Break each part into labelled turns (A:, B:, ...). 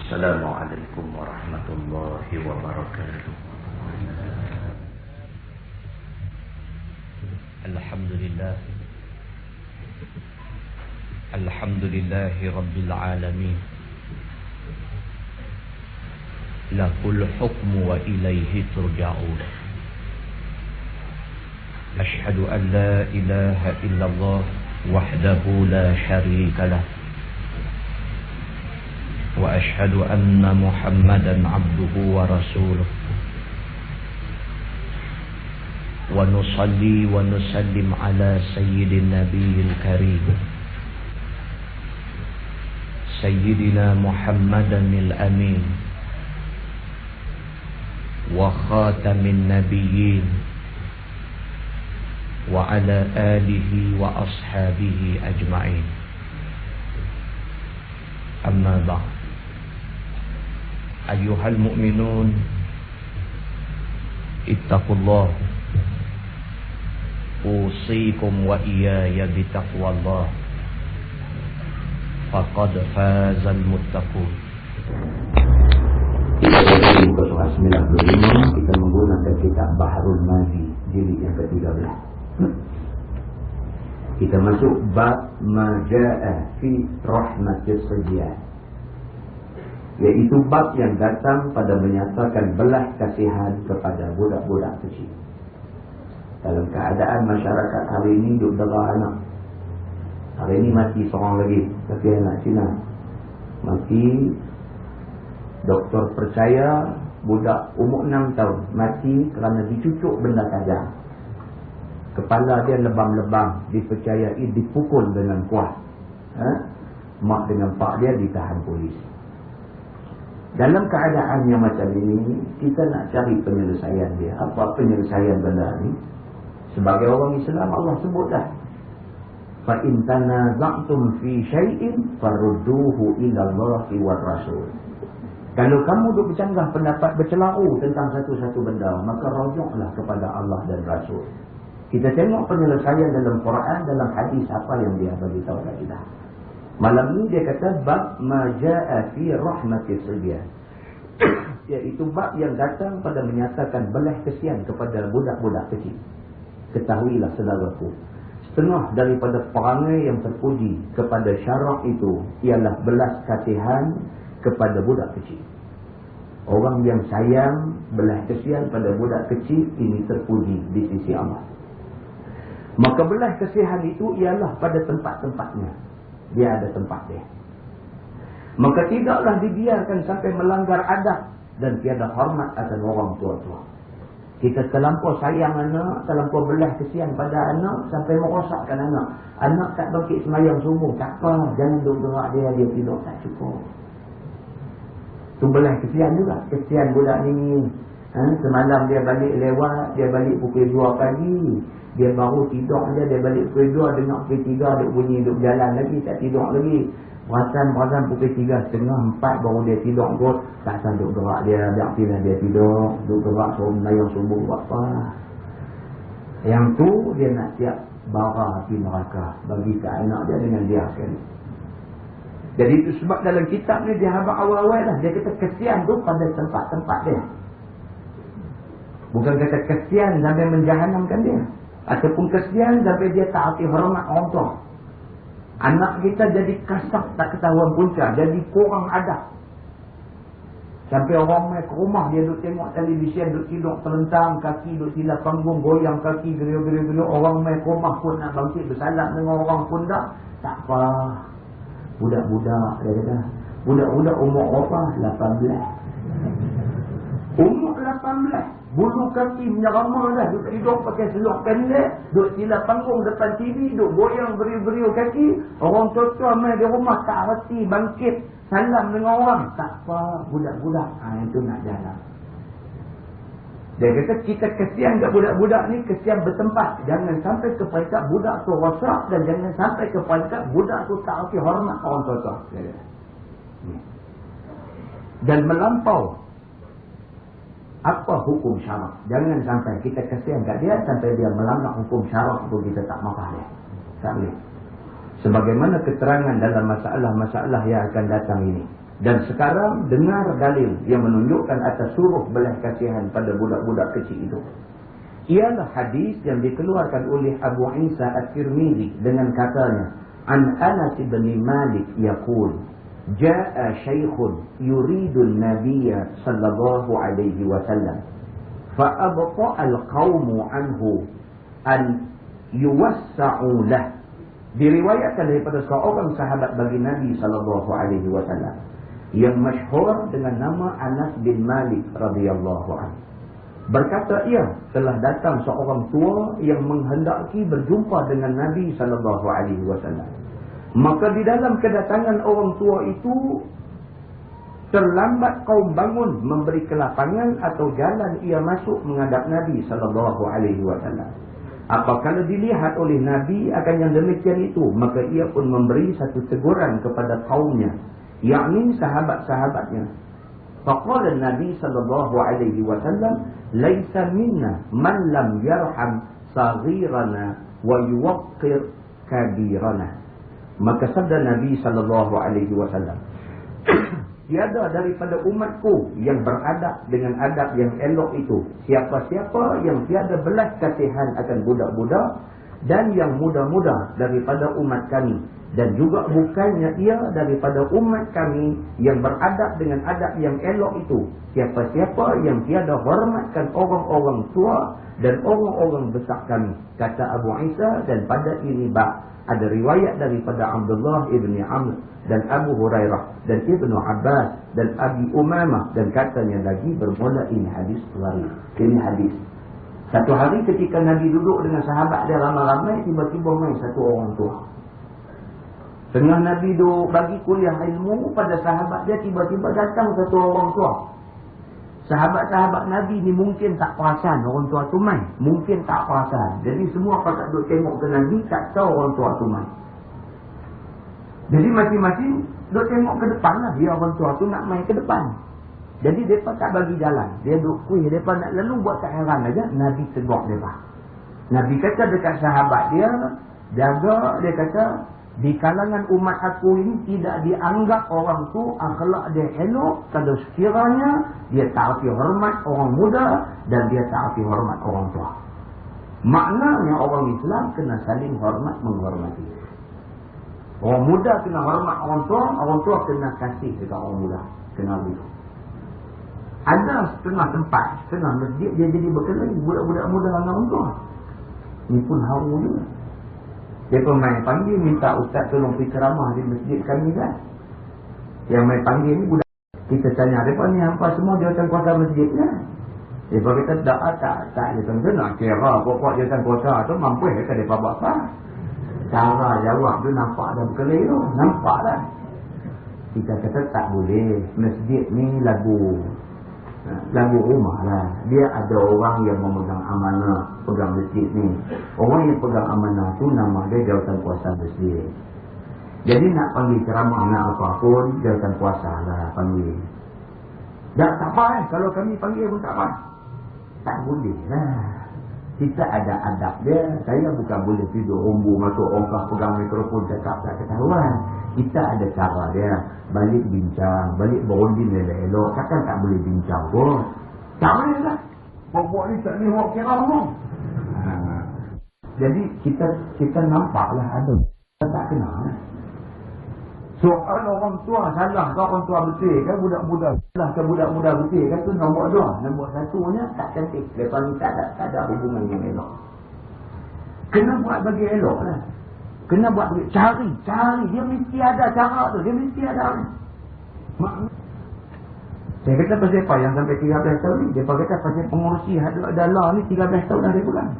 A: Assalamualaikum warahmatullahi wabarakatuh. Alhamdulillah. Alhamdulillahi rabbil alamin. Lahul hukmu wa ilaihi turja'un. Ashhadu an la ilaha illallah wahdahu la syarika lah. Wa ashhadu anna Muhammadan abduhu wa rasuluh. Wa nusalli wa nusallim ala sayyidin nabiyil karim Sayyidina Muhammadanil amin wa khatamin nabiyyin wa ala alihi wa ashabihi ajma'in. Amma ba'd. Ayyuhal mu'minun, ittaqullah. Usikum wa iyaya bitaqwallah. Faqad fazal muttaqun. Di surah 95 kita menggunakan kitab Bahrul Madi jilid yang ke-13. Kita masuk bab majaa fi rahmatis sibyan, yaitu bab yang datang pada menyatakan belas kasihan kepada budak-budak kecil. Dalam keadaan masyarakat hari ini duk dera anak. Hari ini mati seorang lagi, tapi anak Cina mati. Doktor percaya budak umur 6 tahun mati kerana dicucuk benda tajam. Kepala dia lebam-lebam, dipercayai dipukul dengan kuat. Mak dengan pak dia ditahan polis. Dalam keadaan yang macam ini, kita nak cari penyelesaian dia. Apa penyelesaian benda ni? Sebagai orang Islam, Allah sebut dah, fa in tanaza'tum fi syai'in farudduhu ila Allahi war Rasul. Kalau kamu duk bercanggah pendapat, bercelau tentang satu-satu benda, maka rujuklah kepada Allah dan Rasul. Kita tengok penyelesaian dalam Quran, dalam hadis apa yang dia bagi tahu kat kita. Malam ni dia kata bab majaa fi rahmatis sibyan, iaitu bab yang datang pada menyatakan belas kasihan kepada budak-budak kecil. Ketahuilah saudaraku, setengah daripada perangai yang terpuji kepada syarak itu ialah belas kasihan kepada budak kecil. Orang yang sayang belas kasihan pada budak kecil ini terpuji di sisi Allah. Maka belas kasihan itu ialah pada tempat-tempatnya. Dia ada tempat dia. Maka tidaklah dibiarkan sampai melanggar adab dan tiada hormat atas orang tua-tua. Kita terlampau sayang anak, terlampau belas kesian pada anak sampai merosakkan anak. Anak tak bangkit semayang subuh, tak apa, jangan duduk dia tidur, tak cukup. Tu belas kesian juga. Kesian budak ni. Semalam dia balik lewat, dia balik pukul 2 pagi. Dia baru tidur je, dia balik pukul 2, dengar pukul 3, duk bunyi, duk jalan lagi, tak tidur lagi. Perasan pukul 3:30, 4 baru dia tidur kot. Tak sanggup gerak dia, tak pilih dia tidur, duk gerak suruh menayang subuh buat apa. Yang tu dia nak siap bara api neraka bagi ke anak dia dengan dia sekali. Jadi itu sebab dalam kitab ni dia habaq awal-awal dah. Dia kata kesian tu pada tempat-tempat dia. Bukan kata kesian sampai menjahanamkan dia. Ataupun kesian sampai dia tak hati hormat orang tua. Anak kita jadi kasar tak ketahuan punca, jadi kurang adab. Sampai orang mai ke rumah dia duk tengok televisyen, duk tidur terlentang, kaki duk silap panggung, goyang kaki geriau-geriau. Orang mai ke rumah pun nak bangkit bersalam dengan orang pun tak apa. Budak-budak dia kata. Budak-budak umur berapa? 18. Umur 18. Bulu kaki menyerama dah. Duk tidur pakai seluar pendek. Duk silap panggung depan TV. Duk goyang beriu-beriu kaki. Orang tua-tua main di rumah tak hati bangkit salam dengan orang. Tak apa. Budak-budak. Itu nak jalan. Dia kata kita kesian kat budak-budak ni. Kesian bertempat. Jangan sampai ke peringkat budak tu rosak. Dan jangan sampai ke peringkat budak tu tak hati hormat orang tua-tua. Dan melampau apa hukum syarak. Jangan sampai kita kesian kat dia sampai dia melanggar hukum syarak pun kita tak marah dia. Tak boleh. Sebagaimana keterangan dalam masalah-masalah yang akan datang ini. Dan sekarang dengar dalil yang menunjukkan atas suruh belas kasihan pada budak-budak kecil itu. Ialah hadis yang dikeluarkan oleh Abu Isa At-Tirmizi dengan katanya, An Anas bin Malik yaqul, Ja'a shaykhun yuridun nabiyya sallallahu alaihi wasallam, fa'abta'a al-qawmu anhu an yuwassa'u lah. Diriwayatkan daripada seorang sahabat bagi Nabi sallallahu alaihi wasallam yang masyhur dengan nama Anas bin Malik radhiyallahu anhu. Berkata ia, telah datang seorang tua yang menghendaki berjumpa dengan Nabi sallallahu alaihi wasallam. Maka di dalam kedatangan orang tua itu terlambat kaum bangun memberi kelapangan atau jalan ia masuk menghadap Nabi sallallahu alaihi wasallam. Apabila dilihat oleh Nabi akan yang demikian itu, maka ia pun memberi satu teguran kepada kaumnya, yakni sahabat-sahabatnya. Faqala Nabi sallallahu alaihi wasallam, "Laisa minna man lam yarham saghirana wa yuwaqqir kabirana." Maka sabda Nabi sallallahu alaihi wasallam, tiada daripada umatku yang beradab dengan adab yang elok itu siapa-siapa yang tiada belas kasihan akan budak-budak dan yang muda-muda daripada umat kami, dan juga bukannya ia daripada umat kami yang beradab dengan adab yang elok itu siapa-siapa yang tiada hormatkan orang-orang tua dan orang-orang besar kami, kata Abu Isa. Dan pada ini ada riwayat daripada Abdullah ibni Amr dan Abu Hurairah dan Ibnu Abbas dan Abi Umamah, dan katanya lagi bermula ini hadis lari. Ini hadis. Satu hari ketika Nabi duduk dengan sahabat dia ramai-ramai, tiba-tiba main satu orang tua. Tengah Nabi duduk bagi kuliah ilmu pada sahabat dia, tiba-tiba datang satu orang tua. Sahabat-sahabat Nabi ni mungkin tak perasan orang tua tu main. Mungkin tak perasan. Jadi semua kalau duduk tengok ke Nabi, tak tahu orang tua tu main. Jadi masing-masing duduk tengok ke depan lah. Dia orang tua tu nak main ke depan. Jadi mereka tak bagi jalan. Dia duduk kuih. Mereka nak lalu buat tak heran aja. Nabi tegur mereka. Nabi kata dekat sahabat dia, jaga, dia kata, di kalangan umat aku ini tidak dianggap orang tu akhlak dia elok kalau sekiranya dia taati hormat orang muda dan dia taati hormat orang tua. Maknanya orang Islam kena saling hormat menghormati. Orang muda kena hormat orang tua kena kasih dekat orang muda. Kena begitu. Ada setengah tempat, setengah masjid dia jadi berkelahi budak-budak muda dengan orang tua. Ini pun haru juga. Dia pun main panggil, minta ustaz tolong pergi ceramah di masjid kami kan. Yang main panggil ni budak. Kita tanya, mereka ni hampa semua jawatan kuasa masjid kan. Mereka kata, tak. Dia kata, nak kira pokok jawatan kuasa tu mampu mereka mereka buat apa. Cara jawab tu nampak dah berkelahi tu. Nampak dah. Kita kata tak boleh. Masjid ni lagu rumah lah. Dia ada orang yang memegang amanah pegang masjid ni. Orang yang pegang amanah tu nama dia jawatan kuasa masjid. Jadi nak panggil ceramah nak apa pun jawatan kuasa lah panggil. Tak apa kalau kami panggil pun tak apa. Tak boleh lah. Kita ada adab dia. Saya bukan boleh tidur umbu masuk orang pegang mikrofon cakap tak ketahuan. Kita ada cara dia. Balik bincang, balik berunding elok-elok. Takkan tak boleh bincang pun. Tak boleh lah. Buat ni tak boleh buat kira pun. Jadi kita nampaklah ada. Kita tak kenal. Soal orang tua salah ke orang tua betul ke budak-budak salah ke budak-budak betul ke tu nombor dua. Nombor satunya tak cantik. Lepas ni tak ada hubungan yang elok. Kena buat bagi elok lah. Kena buat cari. Dia mesti ada cara tu. Dia mesti ada. Saya kata pasal apa yang sampai 13 tahun ni. Dia kata pasal pengurusi adalah ni 13 tahun dah dia pulang.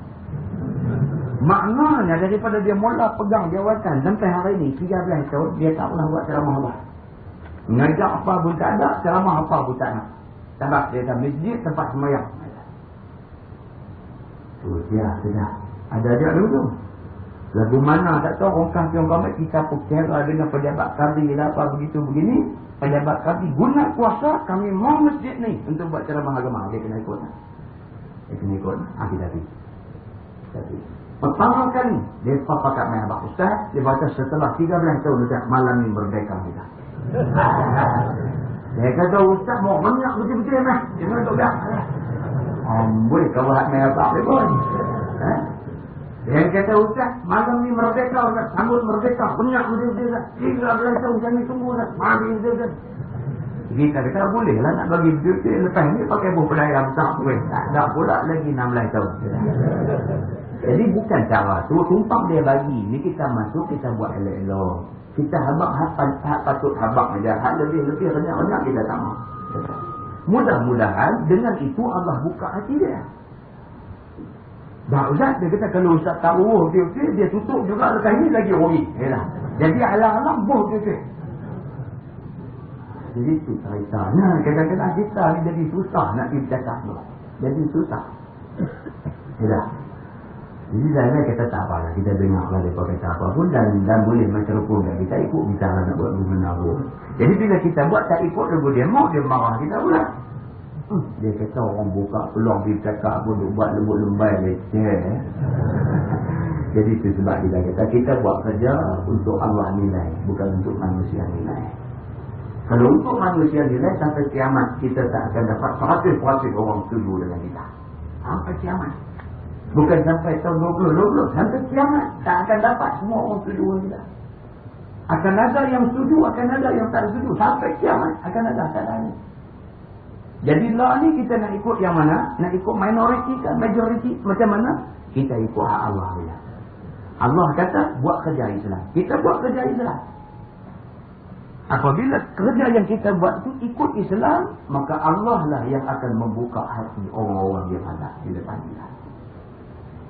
A: Maknanya daripada dia mula pegang jawatan sampai hari ni 13 tahun dia tak pernah buat ceramah apa. Ngajak apa pun tak ada, ceramah apa pun tak nak. Sebab dia kata masjid tempat sembahyang. Tu dia sudah. Ada dia dulu. Lagu mana tak tahu orang kampung kami kita perkara dengan pejabat kami lah apa begitu begini. Pejabat kami guna kuasa kami mau masjid ni untuk buat ceramah agama. Dia kena ikut. Dia kena ikut. Tapi pertama kali dia pakat main abang ustaz. Dia baca setelah 13 tahun dekat malam ni merdeka kita. Dia kata, Ustaz mau banyak betul-betul lah. Jangan duduk dah. Boleh kau buat main apa pun. Dia kata, Ustaz, malam ni merdeka, Ustaz. Sambut merdeka. Banyak betul-betul lah. 13 tahun kami tunggu lah. Mari betul-betul. Kita kata, boleh lah nak bagi betul-betul. Lepas ni pakai buah pelayam. Tak boleh. Tak pula lagi 16 tahun. Jadi bukan cara tu. Tumpang dia bagi. Ni kita masuk, kita buat elok-elok. Kita habak hak patut habak aja. Hak lebih-lebih renyak-renyak kita tak mahu. Mudah-mudahan dengan itu Allah buka hati dia. Bah Ustaz dia kata kalau Ustaz tahu dia tutup juga lepas ni lagi ori. Jadi alang-alang boh dia. Jadi itu ceritanya. Kadang-kadang kita ni jadi susah nak bercakap tu. Jadi susah. Jadi saya kata tak apalah, kita dengar lah mereka kata apa pun dan boleh macam rupun kita ikut bicara nak buat benar pun. Jadi bila kita buat tak ikut dia mau dia marah kita pula. Dia kata orang buka peluang dia cakap pun dia buat lembut-lembai leceh. Jadi itu sebab kita buat kerja untuk Allah nilai, bukan untuk manusia nilai. Kalau untuk manusia nilai sampai kiamat kita tak akan dapat 100% orang setuju dengan kita. Sampai kiamat. Bukan sampai tahun 2020, sampai kiamat tak akan dapat semua orang setuju dengan kita. Akan ada yang setuju, akan ada yang tak setuju. Sampai kiamat akan ada keadaan. Jadi law ni kita nak ikut yang mana? Nak ikut minoriti ke majoriti? Macam mana? Kita ikut hak Allah dia. Allah kata buat kerja Islam. Kita buat kerja Islam. Apabila kerja yang kita buat tu ikut Islam, maka Allah lah yang akan membuka hati orang-orang yang ada di depan kita.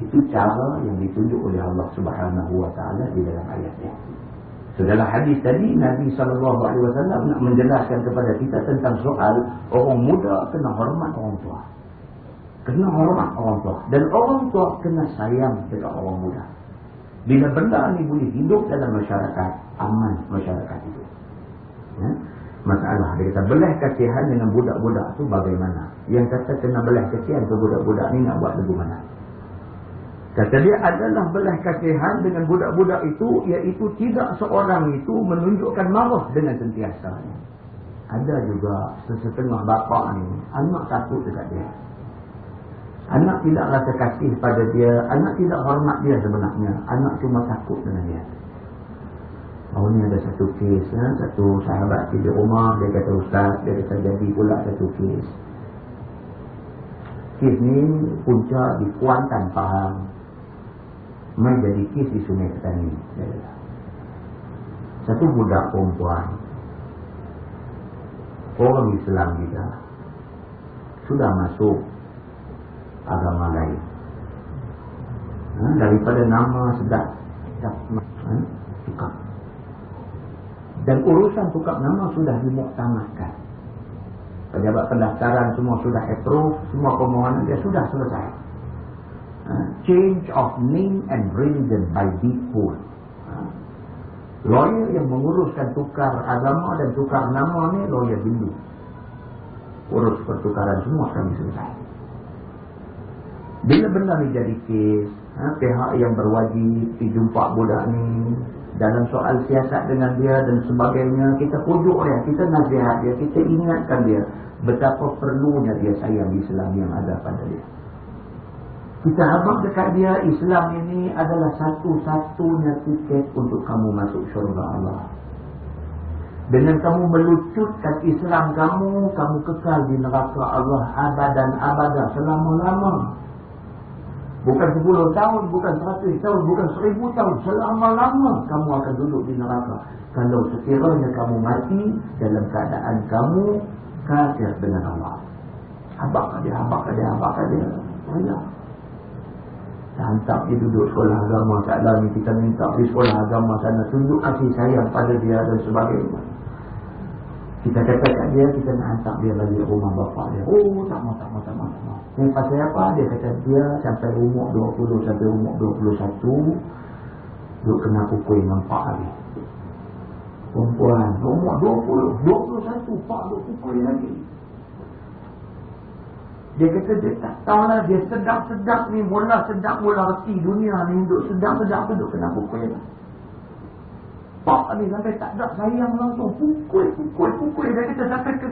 A: Itu cara yang ditunjuk oleh Allah Subhanahu wa taala di dalam ayatnya. So dalam hadis tadi Nabi SAW nak menjelaskan kepada kita tentang soal orang muda kena hormat orang tua. Kena hormat orang tua. Dan orang tua kena sayang dekat orang muda. Bila benda ni boleh hidup dalam masyarakat, aman masyarakat itu. Ya? Masalah dia kata belah kasihan dengan budak-budak tu bagaimana? Yang kata kena belah kasihan ke budak-budak ni nak buat lagu mana? Kata dia adalah belah kasihan dengan budak-budak itu, iaitu tidak seorang itu menunjukkan marah dengan sentiasa. Ada juga sesetengah bapa ni, anak takut dekat dia. Anak tidak rasa kasih pada dia, anak tidak hormat dia sebenarnya. Anak cuma takut dengan dia. Oh ni ada satu kes, satu sahabat di rumah, dia kata Ustaz, dia kata jadi pula satu kes. Kes ni punca di Kuantan Pahang. Mai jadi kes di Sungai Petani. Satu budak perempuan, orang Islam kita, sudah masuk agama lain. Daripada nama sedap tukar. Dan urusan tukar nama sudah dimuktamadkan. Pejabat pendaftaran semua sudah approve, semua permohonan dia sudah selesai. Change of name and religion by default. Lawyer yang menguruskan tukar agama dan tukar nama ni lawyer Hindu. Urus pertukaran semua kami selesai. Bila benda ni jadi kes, pihak yang berwajib pergi jumpa budak ni dalam soal siasat dengan dia dan sebagainya, kita pujuk dia, kita nasihat dia, kita ingatkan dia betapa perlunya dia sayang Islam yang ada pada dia. Kita habaq dekat dia, Islam ini adalah satu-satunya tiket untuk kamu masuk syurga Allah. Dengan kamu melucutkan Islam kamu, kamu kekal di neraka Allah abadan abada selama-lama. Bukan 10 tahun, bukan 100 tahun, bukan 1000 tahun, selama-lama kamu akan duduk di neraka. Kalau sekiranya kamu mati dalam keadaan kamu kafir dengan Allah. Habaq dia. Banyak. Hantar dia duduk sekolah agama kat dalam ni, kita minta di sekolah agama sana tunjuk kasih sayang pada dia dan sebagainya. Kita kata kat dia, kita nak hantar dia balik rumah bapa dia. Oh tak mau. Ni pasal apa? Dia kata dia sampai umur 20 sampai umur 21 duk kena pukul dengan pak lagi. Perempuan umur 20, 21 pak duk pukul lagi. Dia kata dia tak tahulah, dia sedap-sedap ni, mula sedap mula reti dunia ni, duduk sedap-sedap tu duduk kena pukul. Pak ni sampai tak ada sayang langsung. Pukul. Dia kata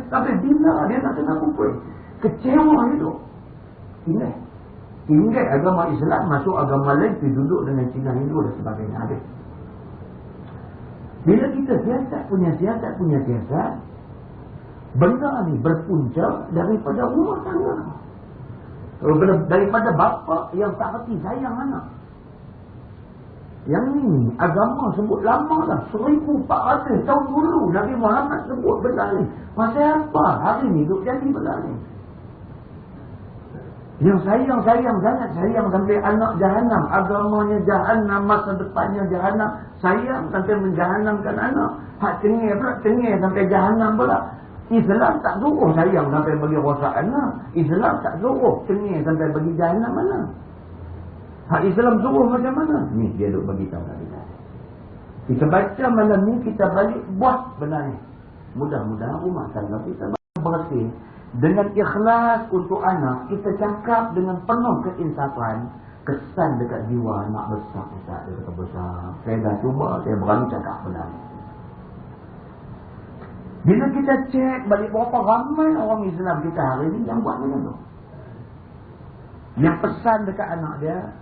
A: sampai bila dia nak kena pukul. Kecewa itu. Tinggal agama Islam masuk agama lain, pergi duduk dengan Cina Hindu dan sebagainya. Habis. Bila kita siasat punya siasat, benda ni berpunca daripada rumah tangga. Daripada bapa yang tak reti sayang anak. Yang ni agama sebut lama dah, 1400 tahun dulu Nabi Muhammad sebut benda ni. Pasal apa hari ni duk jadi benda ni? Yang sayang sangat, sayang sampai anak jahanam, agamanya jahanam, masa depannya jahanam, sayang sampai menjahanamkan anak. Hak cengih sampai jahanam pula. Islam tak suruh sayang sampai bagi rosak anak. Islam tak suruh cengih sampai bagi jahanam anak. Hak Islam suruh macam mana? Ni dia duk bagi tahu kat kita. Kita baca malam ni, kita balik buat benda ni. Mudah-mudahan rumah tangga kita bersih. Dengan ikhlas untuk anak, kita cakap dengan penuh keinsafan, kesan dekat jiwa anak besar. Ustaz, dia kata besar. Saya dah cuba, saya berani cakap benar. Bila kita cek balik berapa ramai orang Islam kita hari ni yang buat macam tu. Yang pesan dekat anak dia,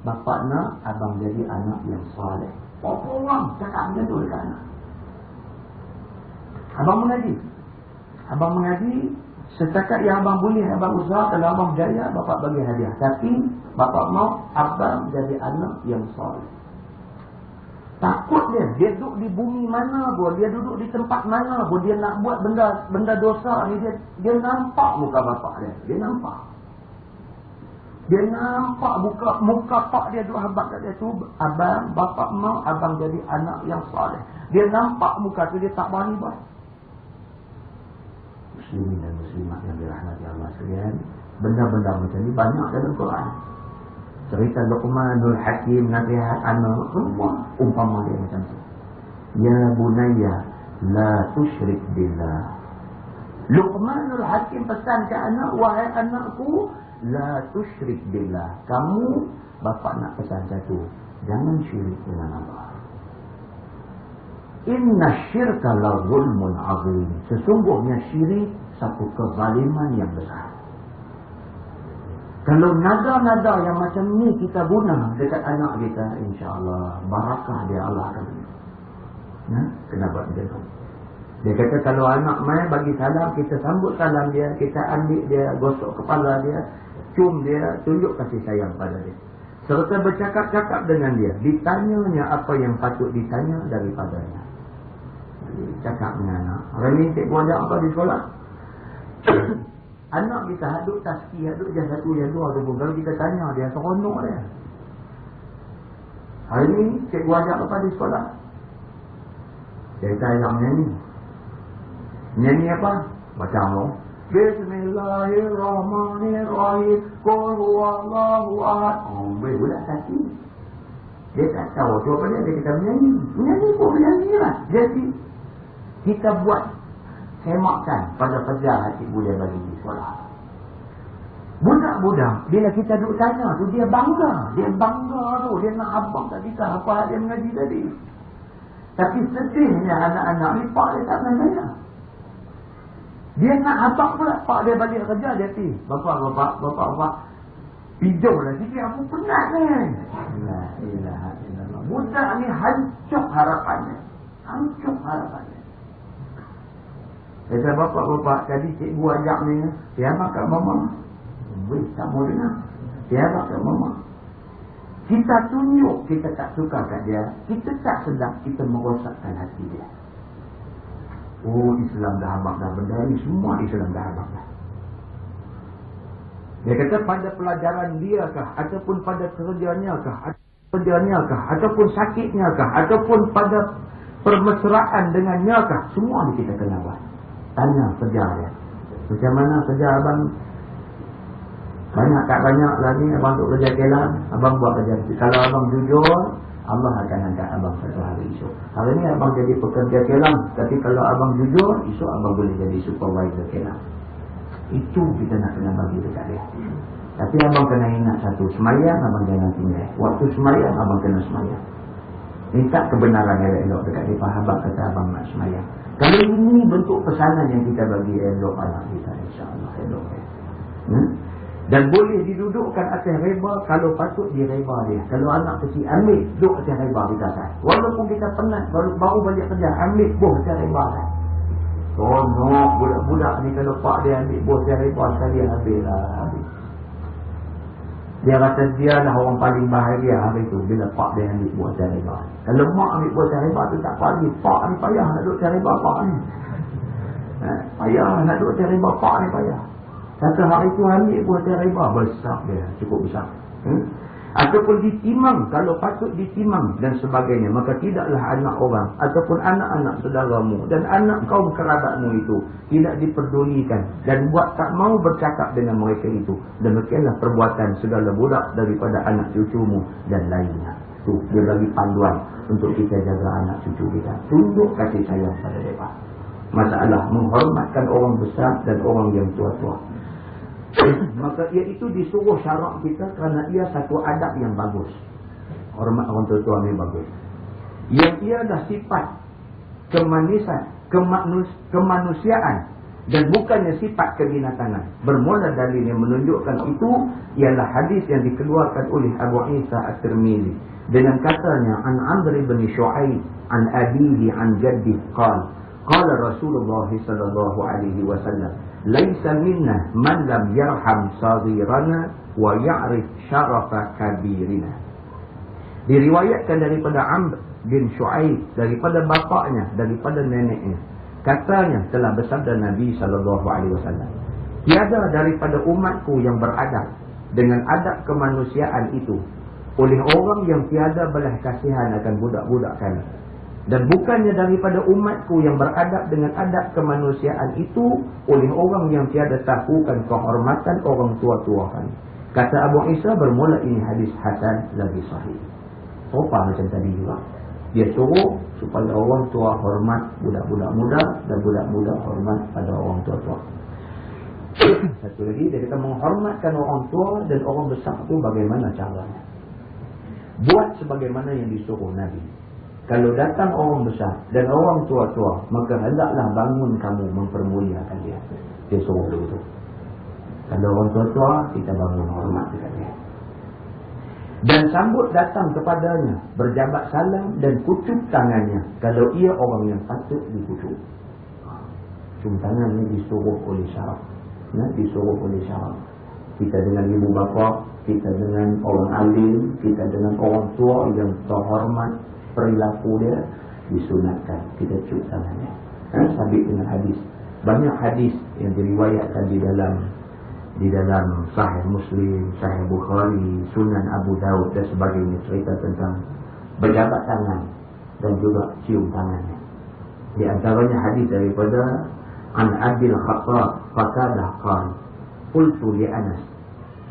A: bapa nak abang jadi anak yang soleh. Berapa orang cakap macam tu dekat anak. Abang mengaji, setakat yang abang boleh, abang usaha, kalau abang berjaya, bapak bagi hadiah. Tapi, bapak mau abang jadi anak yang soleh. Takut dia duduk di bumi mana pun, dia duduk di tempat mana pun, dia nak buat benda dosa ni, dia nampak muka bapak dia. Dia nampak muka pak dia duduk habaq kat dia tu, abang, bapak mau abang jadi anak yang soleh. Dia nampak muka tu, dia tak berani buat. Muslimin dan muslimat yang dirahmati Allah sekalian, benda-benda macam ni banyak dalam Quran. Cerita Luqmanul Hakim, nasihat anak, semua umpama dia macam tu. Ya bunayya la tusyrik billah. Luqmanul Hakim pesan ke anak, wahai anakku, la tusyrik billah. Kamu, bapa nak pesan satu, jangan syirik dengan Allah. Inna syirka la zulmun azim. Sesungguhnya syirik satu kezaliman yang besar. Kalau nada-nada yang macam ni kita guna dekat anak kita, insya-Allah barakah dia Allah akan beri. Kena buat macam tu. Dia kata kalau anak mai bagi salam, kita sambut salam dia, kita ambil dia, gosok kepala dia, cium dia, tunjuk kasih sayang pada dia. Serta bercakap-cakap dengan dia, ditanyanya apa yang patut ditanya daripadanya. Cakap dengan anak. Hari ni cikgu ajar apa di sekolah? Anak kita hadut taski, hadut jam 1, jam 2 tu pun, kalau kita tanya dia, seronok dia. Hari ni cikgu ajar apa di sekolah? Dia kata yang menyanyi. Menyanyi apa? Baca Allah. Bismillahirrahmanirrahim. Qul huwallahu ahad. Oh, budak taski. Dia tak tahu tu apa dia kata menyanyi. Menyanyi pun menyanyi lah. Jadi kita buat semakan pada kerja hati boleh bagi di sekolah. Budak-budak bila kita duduk tanya tu, dia bangga tu, dia nak abang tak kita apa dia mengaji tadi. Tapi sedihnya anak-anak ni pak dia tak nanya. Dia nak abang pula, pak dia balik kerja dia pergi, bapak pijau lah sikit, aku penat ni. La ilaha illallah. Budak ni hancur harapannya. Kata bapak, tadi cikgu ajak ni, siapa kat mama? Weh, tak mau dengar. Siapa kat mama? Kita tunjuk kita tak suka kat dia, kita tak sedap, kita merosakkan hati dia. Oh, Islam dah habaq dah, benda ni semua Islam dah habaq dah. Dia kata pada pelajaran dia kah, ataupun pada kerjanya kah, ataupun sakitnya kah, ataupun pada permesraan dengannya kah, semua ni kita kena buat. Tanya kerja dia, macam mana kerja abang? Banyak tak banyak lagi abang untuk kerja kelam, abang buat kerja. Kalau abang jujur, Allah akan angkat abang satu hari esok. Hari ni abang jadi pekerja kelam, tapi kalau abang jujur, esok abang boleh jadi supervisor kelam. Itu kita nak kena bagi dekat dia. Tapi abang kena ingat satu, semayang abang jangan tinggal. Waktu semayang abang kena semayang. Minta kebenaran elok-elok dekat dia. Sahabat kata abang nak semayang. Kalau ini bentuk pesanan yang kita bagi elok anak kita, insya-Allah elok. Dan boleh didudukkan atas reba kalau patut direba dia. Kalau anak kecil ambil duduk atas reba kita kan. Walaupun kita penat baru balik kerja, ambil buah atas reba kan. Oh no, budak-budak ni kalau pak dia ambil buah atas reba sekali habis lah. Dia rasa dia lah orang paling bahagia hari tu bila pak dia ambil buah atas reba. Kalau mak ambil buah atas reba tu tak apa lagi. Pak ni payah nak duduk atas reba pak ni. Payah nak duduk atas reba pak ni payah. Kata hari itu ambil buah tiara besar dia, cukup besar. Ataupun ditimang, kalau patut ditimang dan sebagainya, maka tidaklah anak orang ataupun anak-anak saudaramu dan anak kaum kerabatmu itu tidak diperdulikan dan buat tak mau bercakap dengan mereka itu. Demikianlah perbuatan segala budak daripada anak cucumu dan lainnya. Tu dia bagi panduan untuk kita jaga anak cucu kita. Tunduk kasih sayang pada mereka. Masalah menghormatkan orang besar dan orang yang tua-tua. Maka ia itu disuruh syarak kita kerana ia satu adab yang bagus. Hormat orang tua-tua ni bagus. Yang ia adalah sifat kemanisan, kemanusiaan dan bukannya sifat kebinatangan. Bermula dalil yang menunjukkan itu ialah hadis yang dikeluarkan oleh Abu Isa At-Tirmizi dengan katanya an Amr bin Shu'aib an abihi an jaddi qala Rasulullah sallallahu alaihi wasallam laisa minna man lam yarham saghirana wa ya'rif syarafa kabirina. Diriwayatkan daripada Amr bin Shu'aib, daripada bapaknya, daripada neneknya, katanya telah bersabda Nabi sallallahu alaihi wasallam, tiada daripada umatku yang beradab dengan adab kemanusiaan itu oleh orang yang tiada belas kasihan akan budak-budak kami. Dan bukannya daripada umatku yang beradab dengan adab kemanusiaan itu oleh orang yang tiada tahukan kehormatan orang tua-tua kami. Kata Abu Isa, bermula ini hadis hasan lagi sahih. Sopan macam tadi juga. Dia suruh supaya orang tua hormat budak-budak muda dan budak muda hormat pada orang tua-tua. Satu lagi, dia kata menghormatkan orang tua dan orang besar itu bagaimana caranya. Buat sebagaimana yang disuruh Nabi. Kalau datang orang besar dan orang tua-tua, maka hendaklah bangun kamu mempermuliakan dia. Dia suruh begitu. Kalau orang tua-tua, kita bangun hormat dekat dia. Dan sambut datang kepadanya, berjabat salam dan kucuk tangannya kalau ia orang yang patut dikucuk. Cium tangan ni disuruh oleh syarak. Disuruh oleh syarak. Kita dengan ibu bapa, kita dengan orang alim, kita dengan orang tua yang terhormat, perilaku dia disunatkan kita cium tangannya. Sabit dengan hadis. Banyak hadis yang diriwayatkan di dalam Sahih Muslim, Sahih Bukhari, Sunan Abu Daud dan sebagainya, cerita tentang berjabat tangan dan juga cium tangannya. Di antaranya hadis daripada An Abil Khattab Qatadah qala qultu li Anas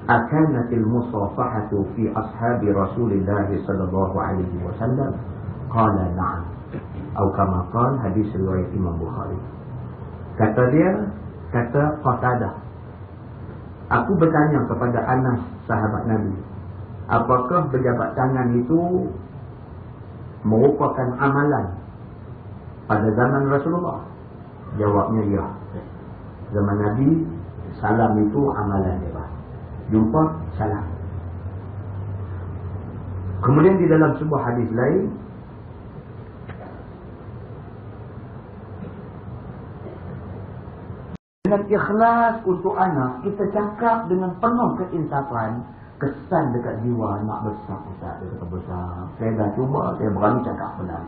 A: akanatil musafahatu fi ashabi Rasulillah sallallahu alaihi wasallam qala na'am atau kama qala, hadis riwayat Imam Bukhari. Kata dia, kata Qatadah, aku bertanya kepada Anas sahabat Nabi, apakah berjabat tangan itu merupakan amalan pada zaman Rasulullah? Jawabnya ya. Zaman Nabi salam itu amalan dia. Jumpa salam. Kemudian di dalam sebuah hadis lain, dengan ikhlas untuk anak, kita cakap dengan penuh keinsafan, kesan dekat jiwa anak besar. Ustaz, dia kata besar. Saya dah cuba, saya berani cakap benar.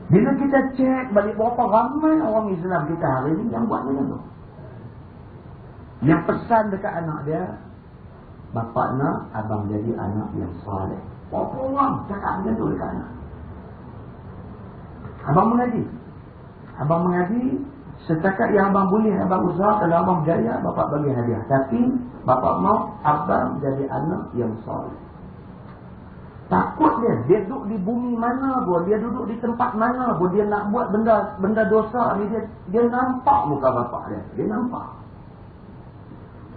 A: Bila kita cek balik berapa ramai orang Islam kita hari ini yang buat macam tu. Yang pesan dekat anak dia, bapak nak abang jadi anak yang saleh. Berapa orang cakap macam tu dekat anak. Abang mengaji, setakat yang abang boleh, abang usaha. Kalau abang berjaya, bapak bagi hadiah. Tapi bapak mau abang jadi anak yang saleh. Takut dia duduk di bumi mana pun, dia duduk di tempat mana pun, dia nak buat benda dosa ni, dia nampak muka bapak dia nampak.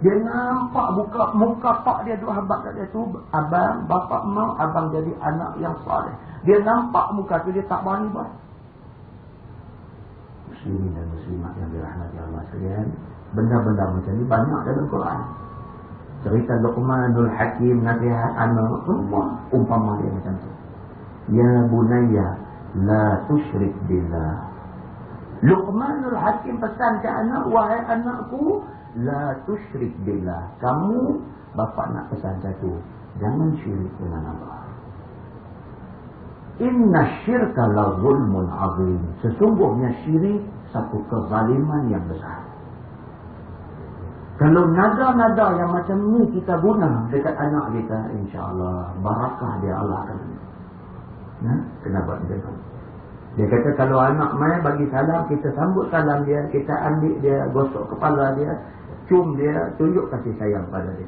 A: Dia nampak muka pak dia duk habaq kat dia tu, abang, bapa, mak, abang jadi anak yang soleh. Dia nampak muka tu, dia tak berani buat. Muslimin dan muslimat yang dirahmati Allah sekalian, benda-benda macam ni banyak dalam Quran. Cerita Luqmanul Hakim, nasihat anak, semua umpama dia macam tu. Ya bunayya la tusyrik billah. Luqmanul Hakim pesan ke anak, wahai anakku, la tusyrik billah. Kamu, bapa nak pesan satu, jangan syirik dengan Allah. Inna syirka la zulmun azim. Sesungguhnya syirik satu kezaliman yang besar. Kalau nada-nada yang macam ni kita guna dekat anak kita, insya-Allah barakah dia Allah akan. Nah, kenapa dia? Dia kata kalau anak mai bagi salam, kita sambut salam dia, kita ambil dia, gosok kepala dia, cium dia, tunjuk kasih sayang pada dia.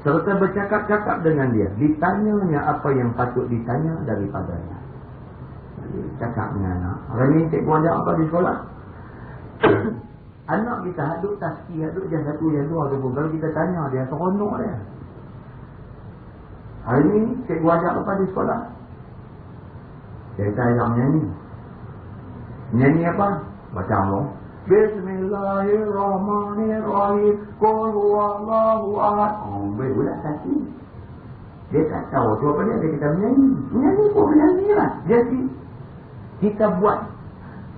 A: Serta bercakap-cakap dengan dia, ditanyanya apa yang patut ditanya daripadanya. Jadi cakap dengan anak. Hari ni cikgu ajar apa di sekolah? Anak kita hadut taski, hadut jam 1, jam 2 tu pun, kalau kita tanya dia, seronok dia. Hari ni cikgu ajar apa di sekolah? Dia kata ayam nyanyi. Nyanyi apa? Baca Allah. Bismillahirrahmanirrahim. Qul huwallahu ahad. Oh, budak kaki. Dia tak tahu tu apa dia kita menyanyi. Menyanyi pun menyanyi lah. Jadi kita buat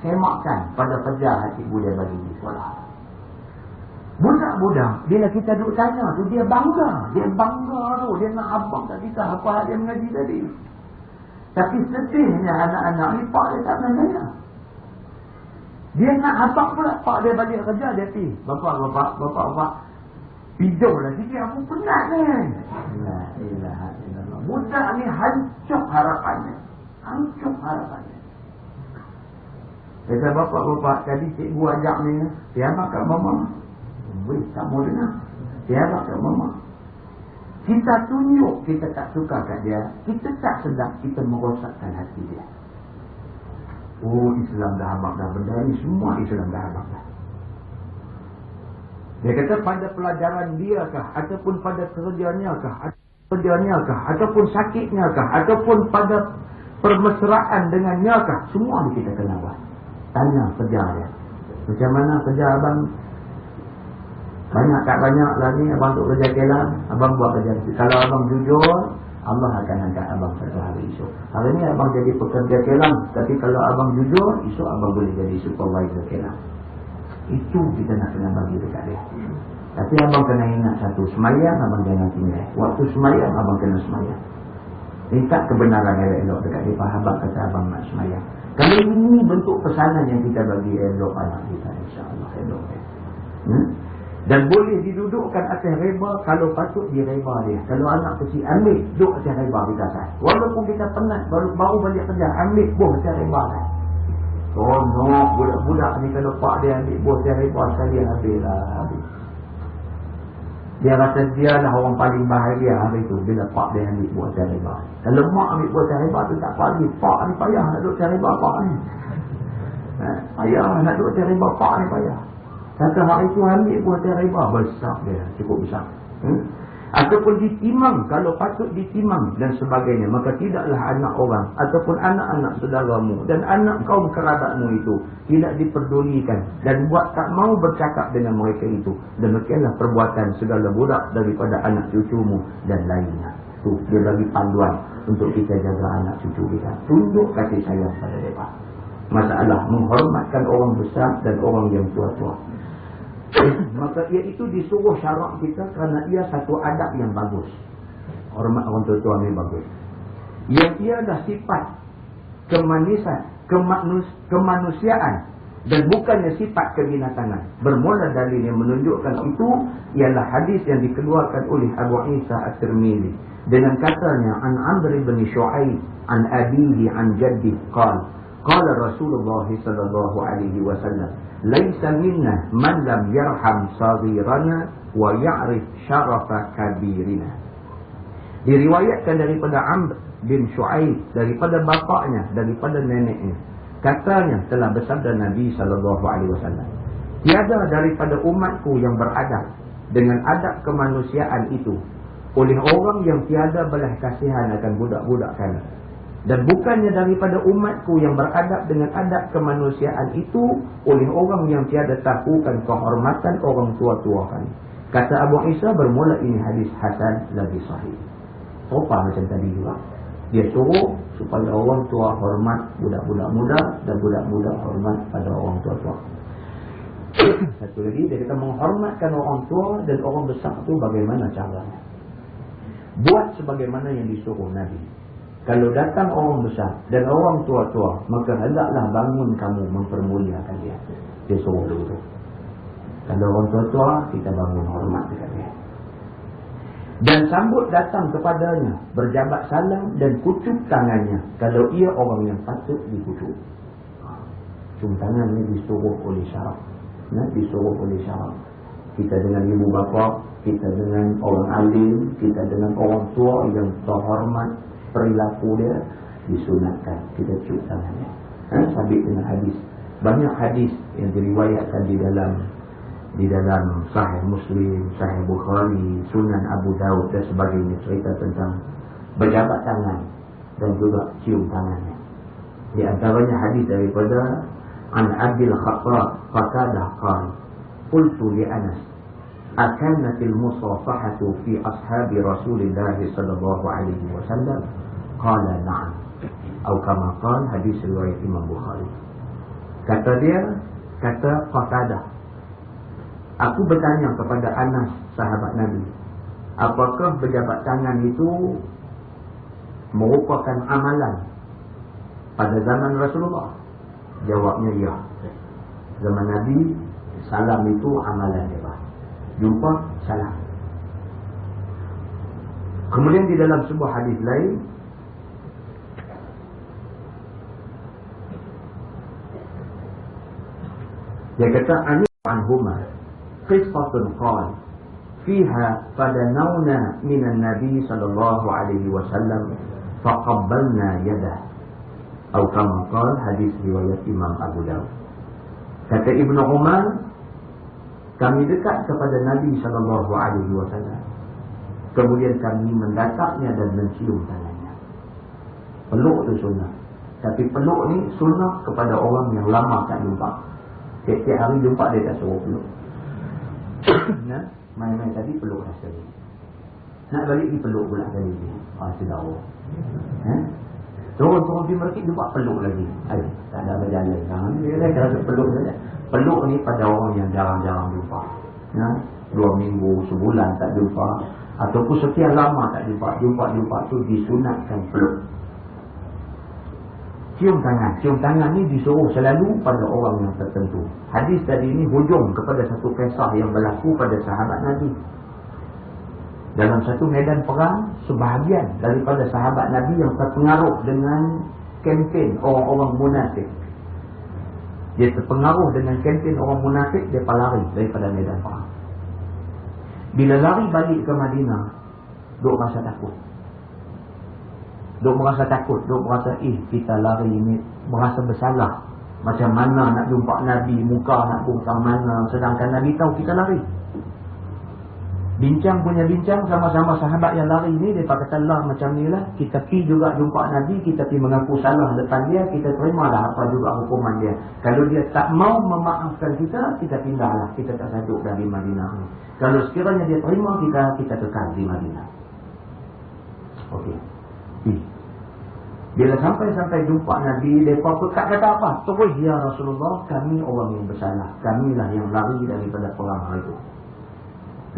A: semakan pada kerja hati dia bagi di sekolah. Budak-budak, bila kita duduk tanya tu, dia bangga. Dia bangga tu. Dia nak abang tak kita apa dia mengaji tadi. Tapi sedihnya anak-anak ni, pak dia tak pernah tanya. Dia nak abang pula, pak dia balik kerja, dia pergi. Bapak, hijau lah sikit, aku penat ni. La ilaha illallah. Budak ni hancur harapannya. Hancur harapannya. Kata bapak, tadi cikgu ajak ni, siapa kat mama? Weh, tak mau dengar. Siapa kat mama? Kita tunjuk kita tak suka kat dia, kita tak sedar kita merosakkan hati dia. Oh, Islam dah habaq dah, benda ni semua Islam dah habaq dah. Dia kata pada pelajaran dia kah, ataupun pada kerjanya kah, ataupun sakitnya kah, ataupun pada permesraan dengannya kah, semua ni kita kena buat. Tanya kerja dia, macam mana kerja abang? Banyak tak banyak lagi abang untuk kerja kelam, abang buat kerja. Kalau abang jujur, Allah akan angkat abang satu hari esok. Hari ni abang jadi pekerja kelam, tapi kalau abang jujur, esok abang boleh jadi supervisor kelam. Itu kita nak kena bagi dekat dia. Tapi abang kena ingat satu, semayang abang jangan tinggal. Waktu semayang abang kena semayang. Minta kebenaran elok-elok dekat dia. Habaq kata abang nak semayang. Kalau ini bentuk pesanan yang kita bagi elok anak kita, insya-Allah elok. Dan boleh didudukkan atas reba kalau patut direba dia. Kalau anak kecil ambil duduk atas reba kita kan. Walaupun kita penat baru balik kerja, ambil buah atas reba kan. Oh no, budak-budak ni kalau pak dia ambil buah atas reba sekali habis. Dia rasa dia lah orang paling bahagia hari tu bila pak dia ambil buah atas reba. Kalau mak ambil buah atas reba tu tak pagi, pak ni payah nak duduk atas reba pak ni. Payah nak duduk atas reba pak ni payah. Kata hari itu ambil buah atas reba, besar dia, cukup besar. Ataupun ditimang, kalau patut ditimang dan sebagainya, maka tidaklah anak orang ataupun anak-anak saudaramu dan anak kaum kerabatmu itu tidak diperdulikan dan buat tak mau bercakap dengan mereka itu. Demikianlah perbuatan segala budak daripada anak cucumu dan lainnya. Tu dia bagi panduan untuk kita jaga anak cucu kita. Tunjuk kasih sayang pada mereka. Masalah menghormatkan orang besar dan orang yang tua-tua. Maka ia itu disuruh syarak kita kerana ia satu adab yang bagus. Hormat orang tua-tua ni bagus. Yang ia dah sifat kemanisan, kemanusiaan dan bukannya sifat kebinatangan. Bermula dalil yang menunjukkan itu ialah hadis yang dikeluarkan oleh Abu Isa At-Tirmizi dengan katanya an Amr bin Shu'aib an abihi an jaddi qala Rasulullah sallallahu alaihi wasallam laisa minna man lam yarham saghirana wa ya'rif syarafa kabirina. Diriwayatkan daripada Amr bin Shu'aib, daripada bapaknya, daripada neneknya, katanya telah bersabda Nabi sallallahu alaihi wasallam, tiada daripada umatku yang beradab dengan adab kemanusiaan itu oleh orang yang tiada belas kasihan akan budak-budak kami. Dan bukannya daripada umatku yang beradab dengan adab kemanusiaan itu oleh orang yang tiada tahukan kehormatan orang tua-tua kami. Kata Abu Isa, bermula ini hadis hasan lagi sahih. Rupa macam tadi juga. Dia suruh supaya orang tua hormat budak-budak muda dan budak muda hormat pada orang tua-tua. Satu lagi, dia kata menghormatkan orang tua dan orang besar itu bagaimana caranya. Buat sebagaimana yang disuruh Nabi. Kalau datang orang besar dan orang tua-tua, maka hendaklah bangun kamu mempermuliakan dia. Dia suruh dulu. Kalau orang tua-tua, kita bangun hormat dekat dia. Dan sambut datang kepadanya, berjabat salam dan kucuk tangannya kalau ia orang yang patut dikucuk. Cium tangan ni disuruh oleh syarak. Disuruh oleh syarak. Kita dengan ibu bapa, kita dengan orang alim, kita dengan orang tua yang terhormat, perilaku dia disunatkan kita cium tangannya. Sabit dengan hadis. Banyak hadis yang diriwayatkan di dalam Sahih Muslim, Sahih Bukhari, Sunan Abu Daud dan sebagainya, cerita tentang berjabat tangan dan juga cium tangannya. Di antaranya hadis daripada An Abil Khattab Qatadah qala qultu li Anas akanatil musafahatu fi ashabi Rasulillah sallallahu alaihi wasallam qala na'am atau kama qala, hadis riwayat Imam Bukhari. Kata Qatadah, aku bertanya kepada Anas sahabat Nabi, apakah berjabat tangan itu merupakan amalan pada zaman Rasulullah? Jawabnya ya. Zaman Nabi, salam itu amalan dia. Jumpa, salam. Kemudian di dalam sebuah hadis lain, dia kata anhuma qisatun qala fiha fadanawna minan nabi sallallahu alaihi wasallam faqabbalna yadah atau kama qala, hadis riwayat Imam Abu Daud. Kata Ibnu Umar, kami dekat kepada Nabi sallallahu alaihi wasallam, kemudian kami mendataknya dan mencium tangannya. Peluk itu sunnah, tapi peluk ni sunnah kepada orang yang lama tak jumpa. Setiap hari jumpa dia tak suruh peluk. Main-main tadi peluk dah sekali, nak balik ni peluk pula kali ni. Sedap orang. Turun di masjid jumpa peluk lagi. Tak ada berjalan. Dia kata peluk saja. Peluk ni pada orang yang jarang-jarang jumpa. 2 minggu, sebulan tak jumpa, ataupun sekian lama tak jumpa. Jumpa tu disunatkan peluk. Cium tangan ni disuruh selalu pada orang yang tertentu. Hadis tadi ni hujung kepada satu kisah yang berlaku pada sahabat Nabi. Dalam satu medan perang, sebahagian daripada sahabat Nabi yang terpengaruh dengan kempen orang-orang munafik. Dia terpengaruh dengan kempen orang munafik, dia lari daripada medan perang. Bila lari balik ke Madinah, duk merasa takut. Duk merasa kita lari ni merasa bersalah. Macam mana nak jumpa Nabi, muka nak bungkang mana, sedangkan Nabi tahu kita lari. Bincang sama-sama sahabat yang lari ni, dia kata lah macam ni lah, kita pergi juga jumpa Nabi, kita pergi mengaku salah depan dia, kita terimalah apa juga hukuman dia. Kalau dia tak mau memaafkan kita pindahlah, kita tak saduk dari Madinah ni. Kalau sekiranya dia terima, kita kekal di Madinah. Okey. Bila sampai jumpa Nabi, mereka kata apa? Terus, ya Rasulullah, kami orang yang bersalah, kamilah yang lari daripada perang itu.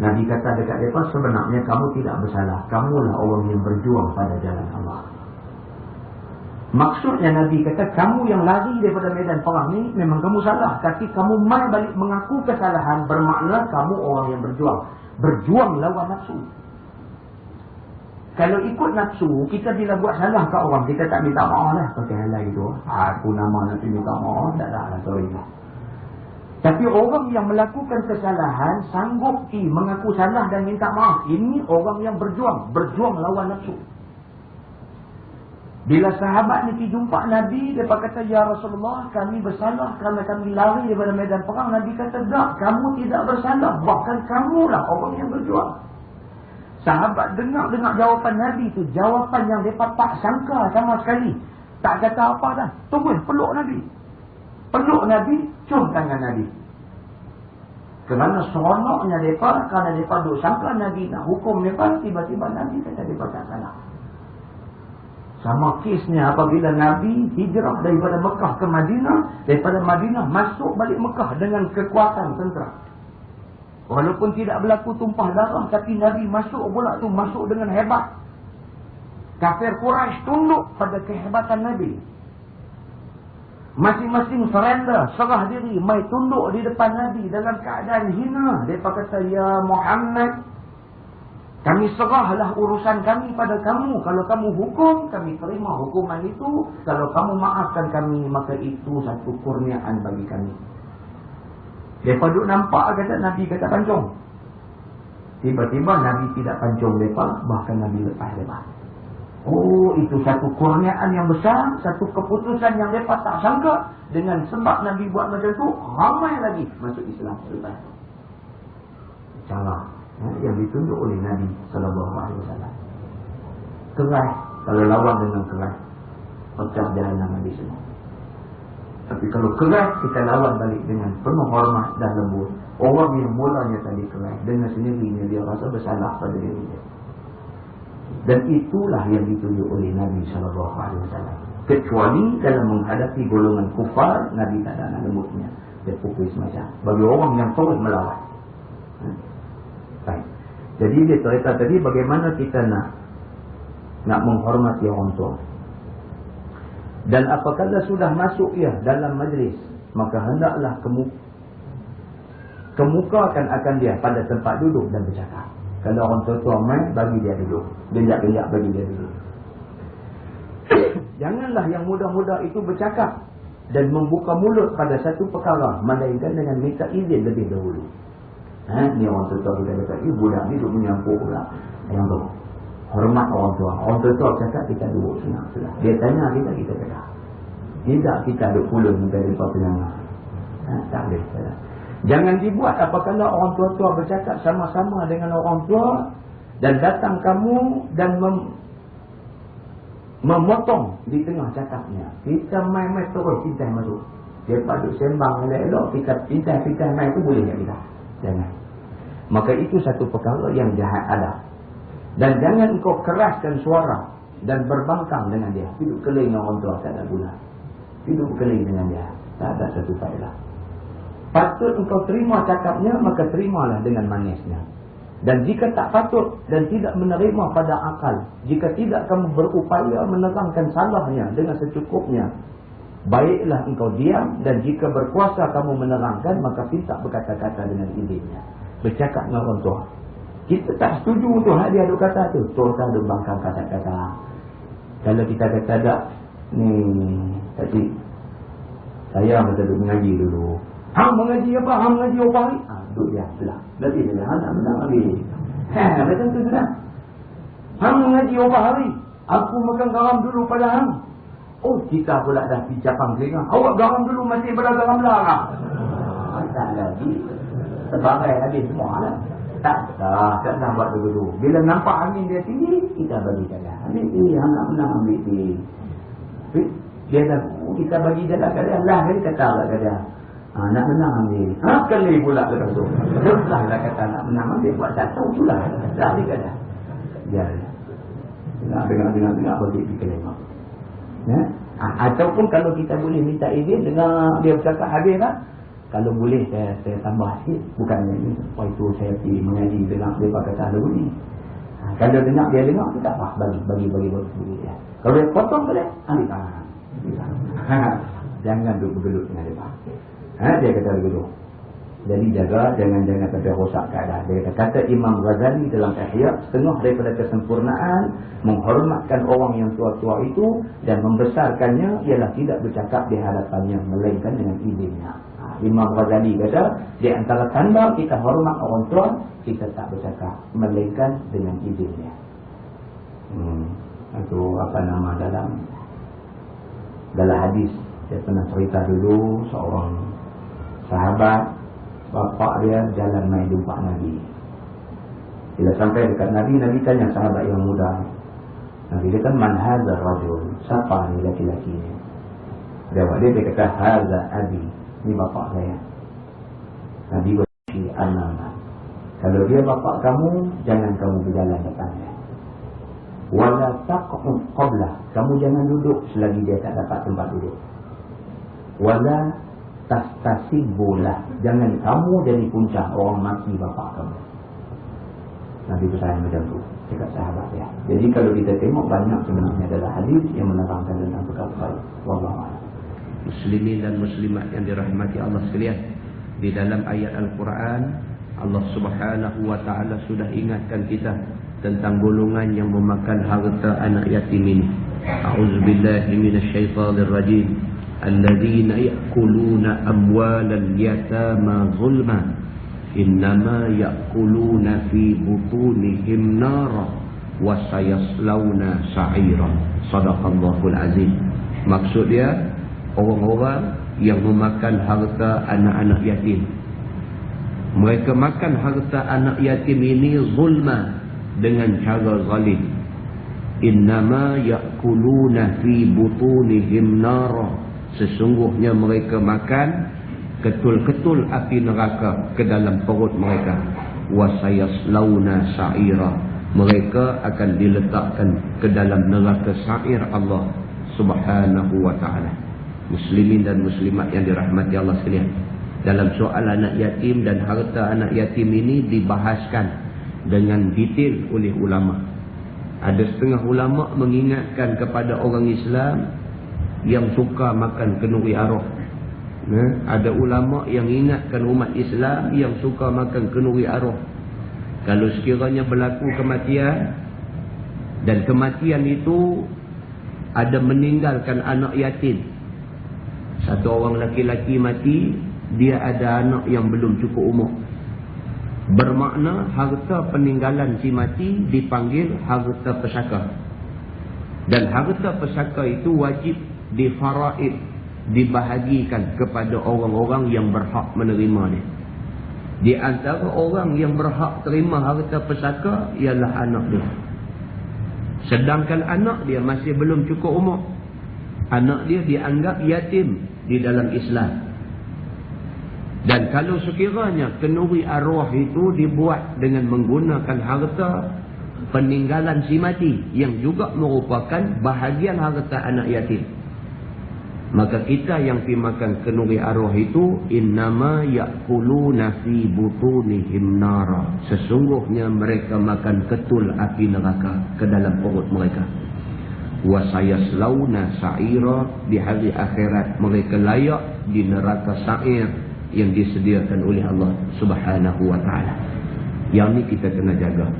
A: Nabi kata dekat mereka, sebenarnya kamu tidak bersalah, kamulah orang yang berjuang pada jalan Allah. Maksudnya Nabi kata, kamu yang lari daripada medan perang ni memang kamu salah, tapi kamu mai balik mengaku kesalahan, bermakna kamu orang yang berjuang lawan nafsu. Kalau ikut nafsu, kita bila buat salah ke orang, kita tak minta maaf lah. Pakai halai itu, aku nama nanti minta maaf, tak lah, sorry lah. Tapi orang yang melakukan kesalahan sanggup mengaku salah dan minta maaf. Ini orang yang berjuang lawan nafsu. Bila sahabat ni pergi jumpa Nabi, dia kata, "Ya Rasulullah, kami bersalah kerana kami lari daripada medan perang." Nabi kata, "Tak, kamu tidak bersalah. Bahkan kamulah orang yang berjuang." Sahabat dengar jawapan Nabi tu, jawapan yang mereka tak sangka sama sekali. Tak kata apa dah. Tunggu, peluk Nabi. Peluk Nabi, cium tangan Nabi. Kerana seronoknya mereka, kerana mereka duk sangka Nabi nak hukum mereka, tiba-tiba Nabi kata mereka tak salah. Sama kisnya apabila Nabi hijrah daripada Mekah ke Madinah, daripada Madinah masuk balik Mekah dengan kekuatan tentera. Walaupun tidak berlaku tumpah darah, tapi Nabi masuk pula tu, masuk dengan hebat. Kafir Quraisy tunduk pada kehebatan Nabi. Masing-masing surrender, serah diri, mai tunduk di depan Nabi dalam keadaan hina. Mereka kata, "Ya Muhammad, kami serahlah urusan kami pada kamu. Kalau kamu hukum, kami terima hukuman itu. Kalau kamu maafkan kami, maka itu satu kurniaan bagi kami." Mereka duduk nampak kata Nabi kata pancung. Tiba-tiba Nabi tidak pancung mereka, bahkan Nabi lepas mereka. Oh, itu satu kurniaan yang besar, satu keputusan yang mereka tak sangka. Dengan sebab Nabi buat macam tu, ramai lagi masuk Islam selepas itu. Cara yang ditunjuk oleh Nabi SAW. Keras, kalau lawan dengan keras, pecah jahanam habis semua. Tapi kalau keras, kita lawan balik dengan penuh hormat dan lembut. Orang yang mulanya tadi keras, dengan sendirinya dia rasa bersalah pada diri dia. Dan itulah yang ditunjuk oleh Nabi SAW. Kecuali dalam menghadapi golongan kufar, Nabi tak ada nak lembutnya. Dia pukul semacam. Bagi orang yang terus melawan. Baik. Jadi dia cerita tadi bagaimana kita nak menghormati orang tua. Dan apabila sudah masuk ia dalam majlis, maka hendaklah kemukakan akan dia pada tempat duduk dan bercakap. Kalau orang tua main, bagi dia duduk. Genjak-genjak bagi dia duduk. Janganlah yang muda-muda itu bercakap dan membuka mulut pada satu perkara, melainkan dengan minta izin lebih dahulu. Ni orang tua kita kata, budak ni duduk menyampuk pula. Yang tu, hormat orang tua. Orang tua cakap, kita duduk senang. Dia tanya kita cakap. Tidak kita duduk pulun minta dia penyanyi. Tak boleh. Jangan dibuat apabila orang tua-tua bercakap sama-sama dengan orang tua dan datang kamu dan memotong di tengah cakapnya. Kita main-main terus cinta masuk. Dia paduk sembang elok-elok, kita cinta main tu boleh tak kita? Jangan. Maka itu satu perkara yang jahat ada. Dan jangan kau keraskan suara dan berbangkang dengan dia. Hidup keling orang tua tak ada guna. Hidup keling dengan dia tak ada satu faedah. Patut engkau terima cakapnya, maka terimalah dengan manisnya. Dan jika tak patut dan tidak menerima pada akal, jika tidak kamu berupaya menerangkan salahnya dengan secukupnya, baiklah engkau diam, dan jika berkuasa kamu menerangkan, maka pinta berkata-kata dengan izinnya. Bercakap dengan orang tua. Kita tak setuju tu hak dia ada kata tu. Tua ada bangkang kata-kata. Kalau kita kata tak, ni tadi saya betul mengaji dulu. Hang mengaji apa? Hang mengaji apa hari? Duduk dia sebelah. Berarti dia nak menang habis. Macam tu sudah. Hang mengaji apa hari? Aku makan garam dulu pada hang. Oh, kita pula dah pijapang telinga. Awak garam dulu masih pada garam larang. Tak lagi. Sebagai habis semua lah. Tak nak buat dulu. Bila nampak angin dia tinggi, kita bagi jalan. Ambil ni, hang nak menang ambil ni. Dia dah, kita bagi jalan kat dia. Lah, dia kata lah kat dia. Nak menang ambil. Kali pula lepas tu. Dah lah kata nak menang ambil. Buat satu tu lah. Dah dia kata. Ya. Dengar bagi fikir lima. Ataupun kalau kita boleh minta izin, dengar dia bercakap habis lah. Kalau boleh saya tambah sikit. Bukannya ini. Supaya itu saya pergi mengaji dengar dia kata lagu ni. Kalau dengar dia dengar, kita apa? Bagi dia. Kalau dia potong boleh, ambil tangan. Jangan duduk bergelut dengan dia. Dia kata begitu. Jadi jaga, jangan sampai rosak keadaan. Dia kata Imam Ghazali dalam Ihya, setengah daripada kesempurnaan menghormatkan orang yang tua-tua itu dan membesarkannya ialah tidak bercakap di hadapannya, melainkan dengan izinnya. Imam Ghazali kata, di antara tanda kita hormat orang tua, kita tak bercakap, melainkan dengan izinnya. Itu apa nama dalam hadis. Dia pernah cerita dulu seorang sahabat, bapak dia jalan main jumpa Nabi. Bila sampai dekat Nabi, Nabi tanya sahabat yang muda. Nabi dia kan, man hadha rajul, siapa ni laki-laki ni? Dia kata, hadha abi, ni bapak saya. Nabi berkata, anama, kalau dia bapak kamu, jangan kamu berjalan depannya. Wala taq'ud qablah, kamu jangan duduk selagi dia tak dapat tempat duduk. Wala tastasibbulah, jangan kamu jadi puncak orang maki bapak kamu. Nabi bersayang macam tu dekat sahabat dia. Jadi kalau kita tengok, banyak sebenarnya adalah hadis yang menerangkan tentang perkara ini. Wallahu a'lam.
B: Muslimin dan muslimat yang dirahmati Allah sekalian, di dalam ayat Al-Quran Allah Subhanahu wa ta'ala sudah ingatkan kita tentang golongan yang memakan harta anak yatim ini. A'udzubillahi minasyaitonir rajim. Alladzina ya'kuluna amwalal yatama zulma innama ya'kuluna fi butunihim nara wa sayaslawna sa'ira. Shadaqallahul azim. Maksud dia, orang-orang yang memakan harta anak-anak yatim, mereka makan harta anak yatim ini zulma, dengan cara zalim. Innama ya'kuluna fi butunihim nara, sesungguhnya mereka makan ketul-ketul api neraka ke dalam perut mereka. Wa sayaslawna sa'ira, mereka akan diletakkan ke dalam neraka sa'ir Allah Subhanahu wa ta'ala. Muslimin dan muslimat yang dirahmati Allah sekalian, dalam soal anak yatim dan harta anak yatim ini dibahaskan dengan detail oleh ulama. Ada setengah ulama mengingatkan kepada orang Islam yang suka makan kenduri arwah. Ada ulama yang ingatkan umat Islam yang suka makan kenduri arwah. Kalau sekiranya berlaku kematian, dan kematian itu ada meninggalkan anak yatim, satu orang laki-laki mati, dia ada anak yang belum cukup umur, bermakna harta peninggalan si mati dipanggil harta pesaka. Dan harta pesaka itu wajib difaraid, dibahagikan kepada orang-orang yang berhak menerimanya. Di antara orang yang berhak terima harta pesaka ialah anak dia. Sedangkan anak dia masih belum cukup umur. Anak dia dianggap yatim di dalam Islam. Dan kalau sekiranya kenduri arwah itu dibuat dengan menggunakan harta peninggalan si mati, yang juga merupakan bahagian harta anak yatim, maka kita yang pergi makan kenduri arwah itu, innama ya'kuluna fi butunihim nara, sesungguhnya mereka makan ketul api neraka ke dalam perut mereka. Wa sayaslawna sa'ira, di hari akhirat mereka layak di neraka sa'ir yang disediakan oleh Allah Subhanahu wa ta'ala. Yang ni kita kena jaga.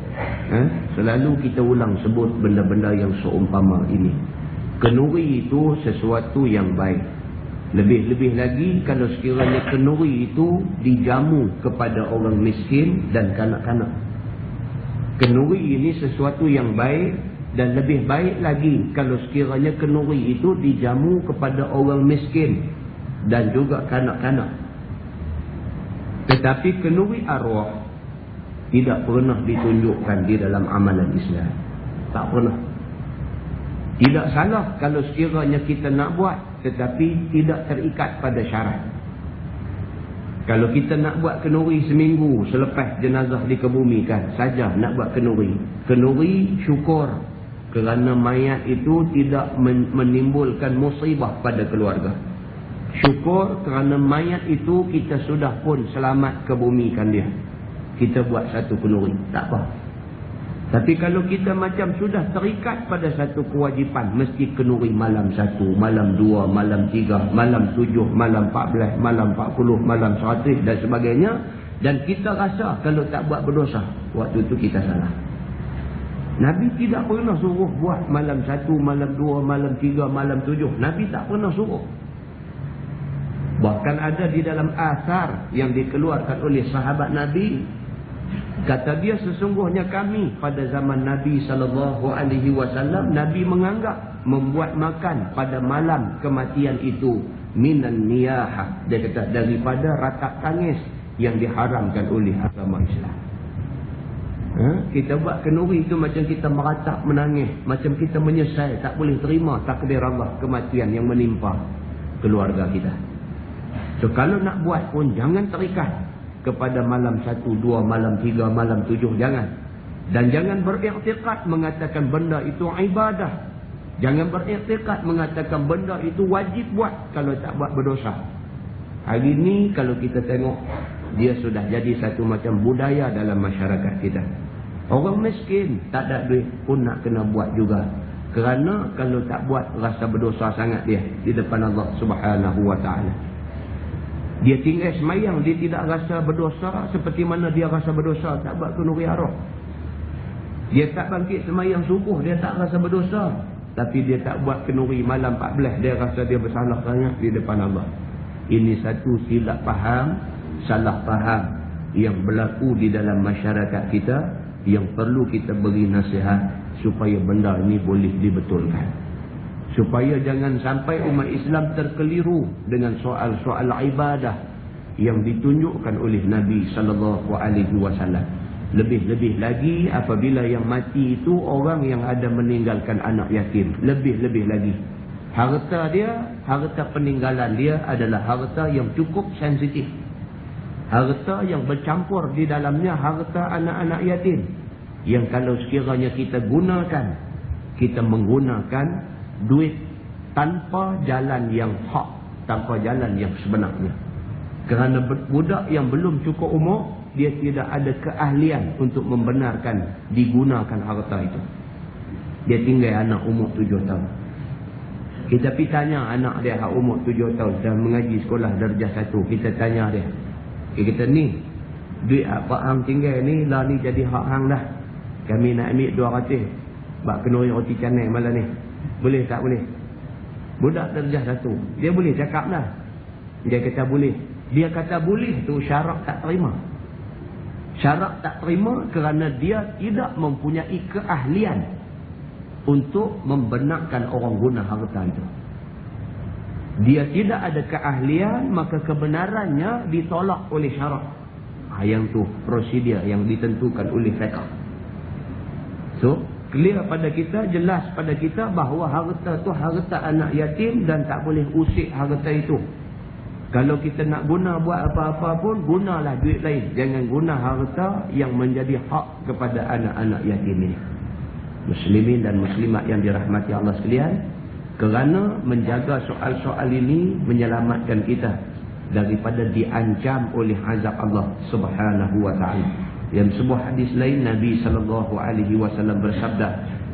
B: Selalu kita ulang sebut benda-benda yang seumpama ini. Kenduri itu sesuatu yang baik. Lebih-lebih lagi kalau sekiranya kenduri itu dijamu kepada orang miskin dan kanak-kanak. Kenduri ini sesuatu yang baik. Dan lebih baik lagi kalau sekiranya kenduri itu dijamu kepada orang miskin dan juga kanak-kanak. Tetapi kenduri arwah tidak pernah ditunjukkan di dalam amalan Islam. Tak pernah. Tidak salah kalau sekiranya kita nak buat, tetapi tidak terikat pada syarat. Kalau kita nak buat kenduri seminggu selepas jenazah dikebumikan saja nak buat kenduri. Kenduri syukur kerana mayat itu tidak menimbulkan musibah pada keluarga. Syukur kerana mayat itu kita sudah pun selamat kebumikan dia. Kita buat satu kenduri, tak apa. Tapi kalau kita macam sudah terikat pada satu kewajipan, mesti kenduri malam 1, malam 2, malam 3, malam 7, malam 14, malam 40, malam 100 dan sebagainya, dan kita rasa kalau tak buat berdosa, waktu itu kita salah. Nabi tidak pernah suruh buat malam 1, malam 2, malam 3, malam 7. Nabi tak pernah suruh. Bahkan ada di dalam asar yang dikeluarkan oleh sahabat Nabi, Kata dia, sesungguhnya kami pada zaman Nabi SAW, Nabi menganggap membuat makan pada malam kematian itu minan niyahah. Dia kata daripada rakat tangis yang diharamkan oleh agama Islam. Kita buat kenduri itu macam kita meratap menangis, macam kita menyesal, tak boleh terima takdir Allah kematian yang menimpa keluarga kita. So kalau nak buat pun jangan terikat kepada malam 1, 2, malam 3, malam 7, jangan. Dan jangan beriktikad mengatakan benda itu ibadah. Jangan beriktikad mengatakan benda itu wajib buat, kalau tak buat berdosa. Hari ini kalau kita tengok, dia sudah jadi satu macam budaya dalam masyarakat kita. Orang miskin tak ada duit pun nak kena buat juga. Kerana kalau tak buat rasa berdosa sangat dia di depan Allah Subhanahu wa taala. Dia tinggal semayang, dia tidak rasa berdosa seperti mana dia rasa berdosa tak buat kenduri arwah. Dia tak bangkit semayang subuh, dia tak rasa berdosa. Tapi dia tak buat kenduri malam 14, dia rasa dia bersalah sangat di depan Allah. Ini satu silap faham, salah faham yang berlaku di dalam masyarakat kita, yang perlu kita beri nasihat supaya benda ini boleh dibetulkan. Supaya jangan sampai umat Islam terkeliru dengan soal-soal ibadah yang ditunjukkan oleh Nabi SAW. Lebih-lebih lagi apabila yang mati itu orang yang ada meninggalkan anak yatim. Lebih-lebih lagi. Harta dia, harta peninggalan dia adalah harta yang cukup sensitif. Harta yang bercampur di dalamnya harta anak-anak yatim. Yang kalau sekiranya kita gunakan, kita menggunakan duit tanpa jalan yang hak, tanpa jalan yang sebenarnya. Kerana budak yang belum cukup umur, dia tidak ada keahlian untuk membenarkan digunakan harta itu. Dia tinggal anak umur 7 tahun. Kita pergi tanya anak dia umur 7 tahun dah mengaji sekolah darjah 1. Kita tanya dia, kita ni duit apa hang tinggal ni lah ni jadi hak hang dah. Kami nak ambil 200 bak kenduri roti canai malam ni. Boleh tak boleh? Budak darjah 1, dia boleh cakap lah. Dia kata boleh. Dia kata boleh tu syarat tak terima. Syarat tak terima kerana dia tidak mempunyai keahlian untuk membenarkan orang guna harta itu. Dia tidak ada keahlian, maka kebenarannya ditolak oleh syarat. Yang tu prosedur yang ditentukan oleh fiqh. So clear pada kita, jelas pada kita bahawa harta tu harta anak yatim dan tak boleh usik harta itu. Kalau kita nak guna buat apa-apa pun, gunalah duit lain. Jangan guna harta yang menjadi hak kepada anak-anak yatim ini. Muslimin dan muslimat yang dirahmati Allah sekalian, kerana menjaga soal-soal ini menyelamatkan kita daripada diancam oleh azab Allah Subhanahu wa taala. Yang sebuah hadis lain Nabi SAW bersabda,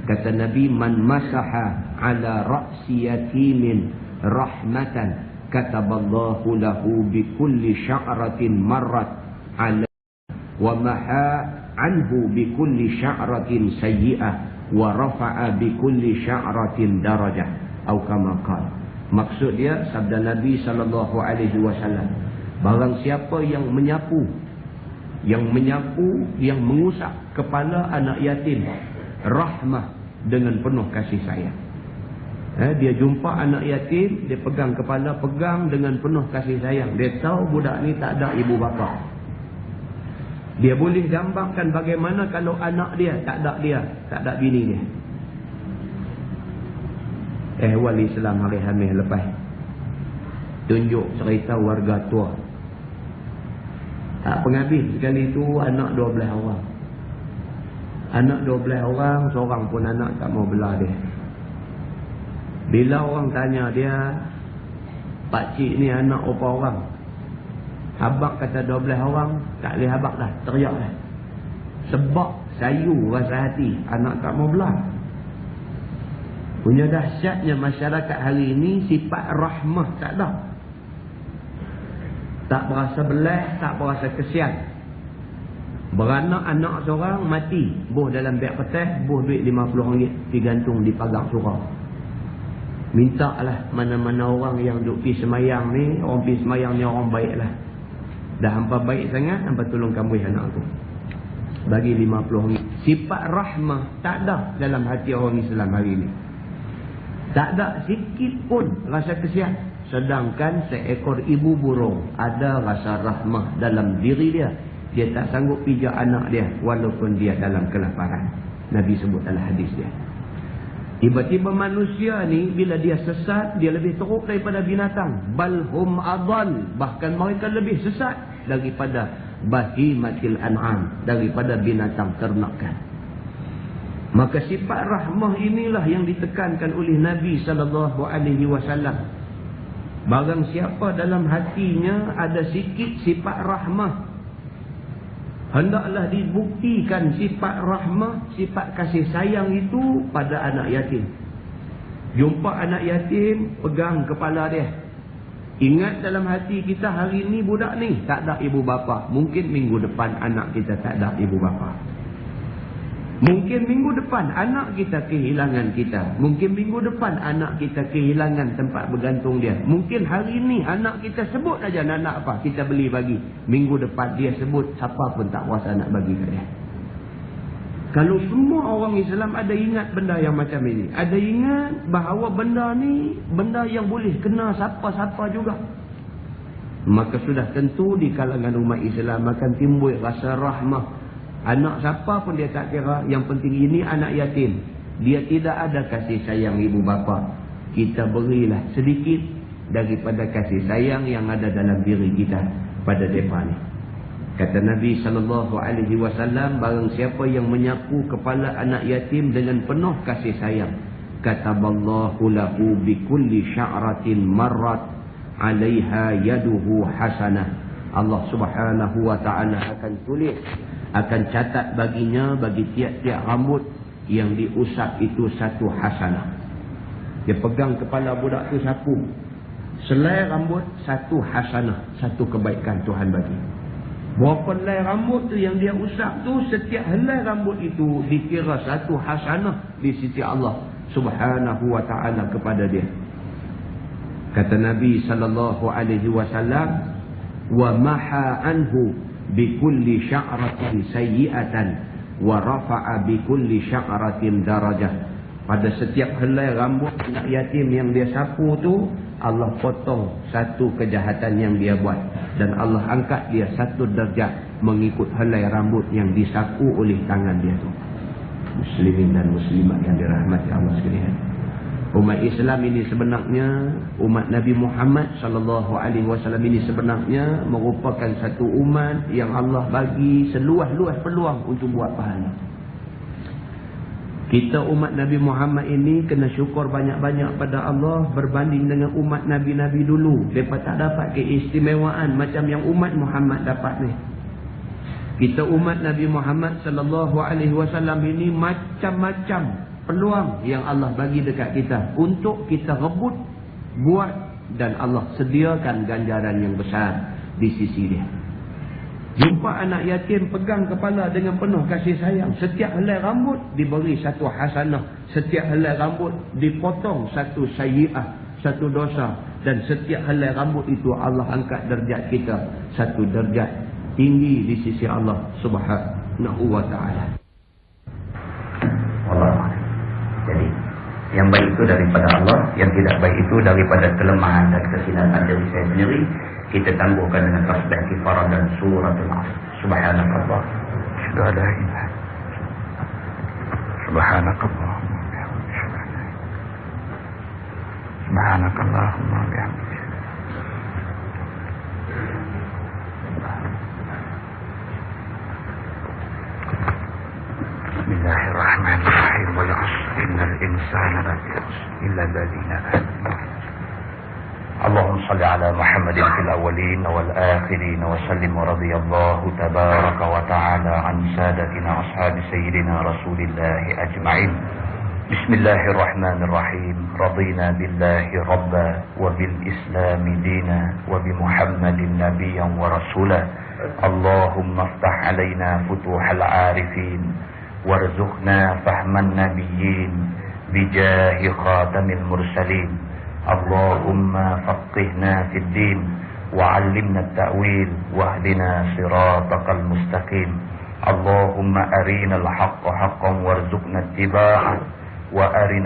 B: kata Nabi, man masaha ala ra'si yatimin rahmatan kataballahu lahu bi kulli sya'ratin marrat ala wa maha anhu bi kulli sya'ratin sayyi'ah wa rafa'a bi kulli sya'ratin darajah atau kama qala. Maksud dia, sabda Nabi SAW, barang siapa yang menyapu, yang mengusap kepala anak yatim, rahmah dengan penuh kasih sayang. Dia jumpa anak yatim, dia pegang kepala, pegang dengan penuh kasih sayang. Dia tahu budak ni tak ada ibu bapa. Dia boleh gambarkan bagaimana kalau anak dia, tak ada bini dia. Wali Islam hari Khamis lepas tunjuk cerita warga tua. Penghabis sekali itu anak 12 orang. Anak 12 orang, seorang pun anak tak mau belah dia. Bila orang tanya dia, pakcik ni anak berapa orang? Habak kata 12 orang, tak boleh habak dah, teriak dah. Sebab sayu rasa hati, anak tak mau belah. Punya dahsyatnya masyarakat hari ini, sifat rahmah tak ada. Tak berasa belah, tak berasa kesian. Beranak anak seorang mati, buh dalam beg kertas, buh duit RM50 digantung di pagar surau. Minta lah mana-mana orang yang duk pergi semayang ni, orang pergi semayang ni orang baik lah. Dah hampa baik sangat, hampa tolong kambuh anak tu. bagi 50 ringgit. Sifat rahmah tak ada dalam hati orang Islam hari ini. Tak ada sikit pun rasa kesian. Sedangkan seekor ibu burung ada rasa rahmah dalam diri dia. Dia tak sanggup pijak anak dia walaupun dia dalam kelaparan. Nabi sebut dalam hadis dia. Tiba-tiba manusia ni bila dia sesat, dia lebih teruk daripada binatang. Balhum adal, bahkan mereka lebih sesat daripada bahimatil an'am, daripada binatang ternakan. Maka sifat rahmah inilah yang ditekankan oleh Nabi SAW. Barang siapa dalam hatinya ada sikit sifat rahmah, hendaklah dibuktikan sifat rahmah, sifat kasih sayang itu pada anak yatim. Jumpa anak yatim, pegang kepala dia. Ingat dalam hati kita hari ni budak ni tak ada ibu bapa. Mungkin minggu depan anak kita tak ada ibu bapa. Mungkin minggu depan anak kita kehilangan kita. Mungkin minggu depan anak kita kehilangan tempat bergantung dia. Mungkin hari ni anak kita sebut aja nak apa, kita beli bagi. Minggu depan dia sebut, siapa pun tak kuasa nak bagi kat dia. Kalau semua orang Islam ada ingat benda yang macam ini, ada ingat bahawa benda ni benda yang boleh kena siapa-siapa juga, maka sudah tentu di kalangan umat Islam akan timbul rasa rahmah. Anak siapa pun dia tak kira, yang penting ini anak yatim, dia tidak ada kasih sayang ibu bapa. Kita berilah sedikit daripada kasih sayang yang ada dalam diri kita pada mereka ni. Kata Nabi SAW, barang siapa yang menyapu kepala anak yatim dengan penuh kasih sayang, kataballahu lahu bikulli sya'ratin marrat 'alaiha yaduhu hasanah. Allah Subhanahu wa taala akan tulis, akan catat baginya, bagi tiap-tiap rambut yang diusap itu satu hasanah. Dia pegang kepala budak tu sapu, selai rambut satu hasanah, satu kebaikan Tuhan bagi. Berapa helai rambut tu yang dia usap tu, setiap helai rambut itu dikira satu hasanah di sisi Allah Subhanahu wa taala kepada dia. Kata Nabi SAW, wa maha anhu bikulli sya'ratin sayyi'atan wa rafa'a bikulli sya'ratin darajah. Pada setiap helai rambut anak yatim yang dia sapu tu, Allah potong satu kejahatan yang dia buat, dan Allah angkat dia satu darjat mengikut helai rambut yang disapu oleh tangan dia tu. Muslimin dan muslimat yang dirahmati Allah sekalian, umat Islam ini sebenarnya, umat Nabi Muhammad SAW ini sebenarnya merupakan satu umat yang Allah bagi seluas-luas peluang untuk buat pahala. Kita umat Nabi Muhammad ini kena syukur banyak-banyak pada Allah berbanding dengan umat Nabi-Nabi dulu. Mereka tak dapat keistimewaan macam yang umat Muhammad dapat ni. Kita umat Nabi Muhammad SAW ini macam-macam peluang yang Allah bagi dekat kita untuk kita rebut, buat, dan Allah sediakan ganjaran yang besar di sisi dia. Jumpa anak yatim pegang kepala dengan penuh kasih sayang, setiap helai rambut diberi satu hasanah, setiap helai rambut dipotong satu sayyi'ah, satu dosa, dan setiap helai rambut itu Allah angkat darjat kita satu darjat tinggi di sisi Allah Subhanahu wa taala.
A: Allah. Jadi yang baik itu daripada Allah, yang tidak baik itu daripada kelemahan dan kesilapan diri saya sendiri. Kita tangguhkan dengan tasbih kifarah dan suratul Asr. Subhanakallah, subhanakallahumma subhanakallahumma bihamdika. Bismillahirrahmanirrahim. Wal 'asr innal insana lafi khusr illa alladhina amanu. اللهم صل على محمد في الأولين والآخرين وسلم ورضي الله تبارك وتعالى عن سادتنا أصحاب سيدنا رسول الله أجمعين. بسم الله الرحمن الرحيم. رضينا بالله ربا وبالإسلام دينا وبمحمد نبيا ورسولا. اللهم افتح علينا فتوح العارفين وارزقنا فهم النبيين بجاه خاتم المرسلين. اللهم فقهنا في الدين وعلمنا التأويل واهدنا صراطك المستقيم. Allahumma arinal haqqa haqqan warzuqna ittiba'ah wa arinal